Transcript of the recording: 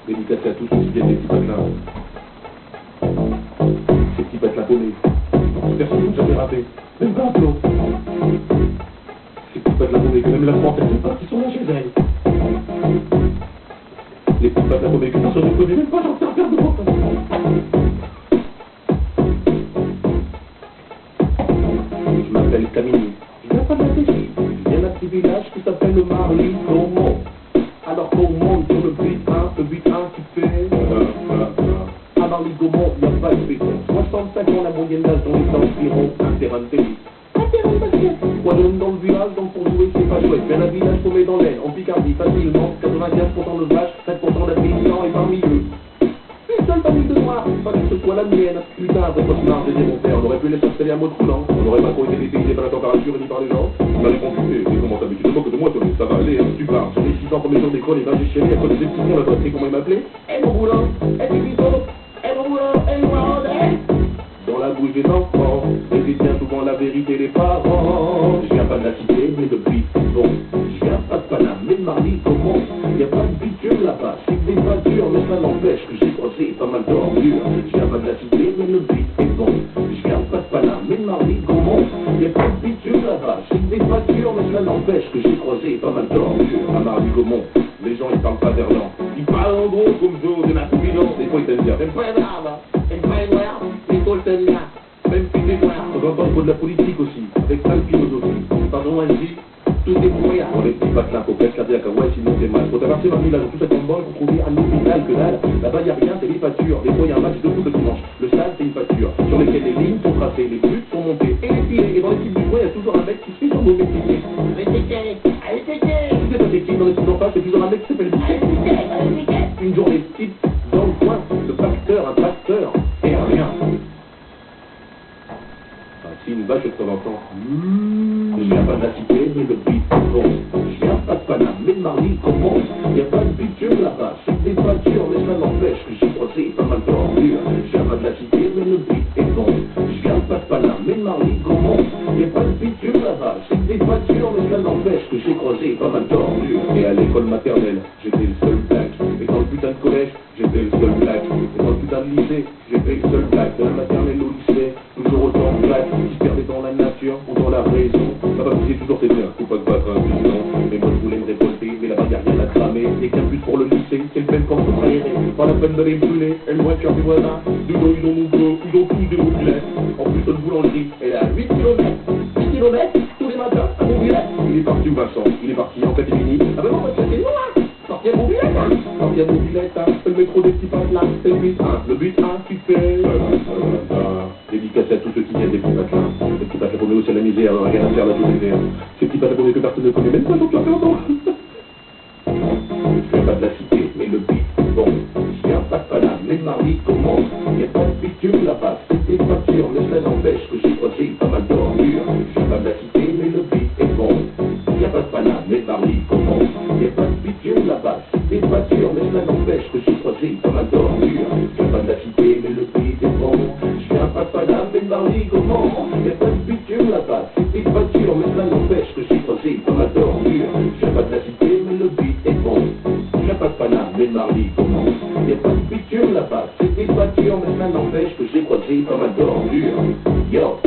Dédicacé à tous ceux qui viennent des petits patelins. Ces petits patelins paumés. Personne n'a jamais rappé. Même pas un plomb. Ces petits patelins paumés que même la France ne sait pas qui sont là chez elle. Les petits patelins paumés que personne ne connaît même pas, j'en sais un père de mon frère. Je m'appelle Camille. Je viens pas de la Tchéquie. Je viens d'un petit village qui s'appelle le Marly Gaumont. Alors qu'on monte sur le but 1 qui fait à Marly Gaumont, il n'y a pas de béton. 65 ans la moyenne d'âge dans les environs. Un terrain de tennis, un terrain de basket. Trois jeunes dans le village, donc pour jouer c'est pas chouette. Bien un village paumé dans l'aile, en Picardie facilement. 95% de vaches, 7% d'habitants et parmi eux une seule famille de noirs, pas que ce soit la mienne. Putain, après cauchemar, j'ai dit mon père, on aurait pu les s'installer à mode roulant. On n'aurait pas trop été dépaysé par la température ni par les gens. On a répondu, mais comment t'as vu, tu te moques de moi, Tony, ça va aller, tu pars. Sur les 600 premiers jours d'école, et ben j'ai chialé à cause des petits cons, là, tu sais comment il m'appelait. Eh mon boulot, eh Bibito, eh mon boulot, eh moi, dans la bouche des enfants, mais c'est bien souvent la vérité des parents. Je viens pas de la cité, mais depuis bon. Je viens pas de Paname, mais de Marly Gaumont. Y a pas de bitume là-bas, c'est que des voitures, mais ça n'empêche que j'ai croisé pas mal d'ordures. Je viens pas de la cité, mais le beat est bon. Je viens pas de Paname, mais de Marly Gaumont. Y a pas de bitume là-bas, c'est que des voitures, mais ça n'empêche que j'ai croisé pas mal d'ordures. À Marly Gaumont, les gens ils parlent pas verlan. Ils parlent en gros comme Joe de la Pouvillon. Des fois ils t'aiment bien, même pas grave, même pas grave, mais toi t'aimes bien. Même si c'est noir, on va entendre de la politique aussi, avec plein de philosophie. Pardon, elle dit, tout est brouillard. Dans les petits patelins, faut presque la dire qu'à ouais, sinon c'est mal. Faut traverser un village dans tout cet endroit pour trouver un hôpital que dalle. Là-bas y'a rien, c'est les pâtures. Des fois y'a un match de foot le dimanche. Le stade c'est une pâture, sur lesquelles les lignes sont tracées, les buts sont montés et les filets. Et dans l'équipe du coin, y'a toujours un mec qui se fait son mauvais ticket. Allez, ticket. Tu sais pas c'est qui dans l'équipe d'en face, c'est toujours un mec qui s'appelle Ticket. Une journée type, dans le coin, le facteur, un tracteur, et rien. Si une vache de temps en temps. Je viens pas de la cité, mais le beat est bon. Je viens pas de Paname, mais de Marly Gaumont. Y a pas de bitume là-bas, c'est des voitures, mais ça n'empêche que j'ai croisé pas mal d'ordures. Je viens pas de la cité, mais le beat est bon. Je viens pas de Paname, mais de Marly Gaumont. Y a pas de bitume là-bas, c'est des voitures, mais ça n'empêche que j'ai croisé pas mal d'ordures. Et à l'école maternelle, j'étais le seul black. Et dans le putain de collège, j'étais le seul black. Et dans le putain de lycée, j'étais le seul black. De la maternelle au lycée, toujours autant de black. Qui se perdait dans la nature ou dans la raison. Ça va pousser toujours tes biens, faut pas te battre un bison. Mais moi je voulais me révolter, mais là-bas y'a rien à cramer. Et qu'un but pour le lycée, c'est le même camp pour aérer. Pas la peine de les brûler, et le voiture des voisins. Dedans ils ont mon bleu, ils ont tous des mobilets. En plus notre boulangerie, elle est à 8 km. 8 km, tous les matins, à Montvillet. Il est parti où Vincent? Il est parti en catégorie. Ah ben non, moi c'est moi. Sorti à Montvillet, sorti à Montvillet, c'est le métro des petits patelins. C'est le but 1, le but 1 qui fait. Dédicacé à tous ceux qui viennent des petits patelins. Les petits patelins paumés aussi à la misère, rien à faire là tout est vert. Ces petits patelins paumés que personne ne connaît, même pas Jean-Pierre Ferrand. Je viens pas de la cité, mais le beat est bon. Je viens pas de Paname, mais de Marly Gaumont. Y a pas de bitume là-bas, c'est des voitures, mais ça n'empêche que j'ai croisé pas mal d'ordures. Je viens pas de la cité, mais le beat est bon. Y a pas de Paname, mais de Marly Gaumont. Y a pas de bitume là-bas, c'est des voitures, mais ça n'empêche que j'ai croisé pas mal d'ordures. Je viens pas de la cité, mais le beat est bon. Je viens pas de Paname, mais de Marly Gaumont. Y a pas de bitume là-bas, c'est des voitures, mais ça n'empêche que j'ai croisé pas mal d'ordures. Je viens pas de la cité, mais le beat est bon. Je viens pas de Paname, mais de Marly Gaumont. Y a pas de bitume là-bas, c'est des voitures, mais ça n'empêche que j'ai croisé pas mal d'ordures. Yo.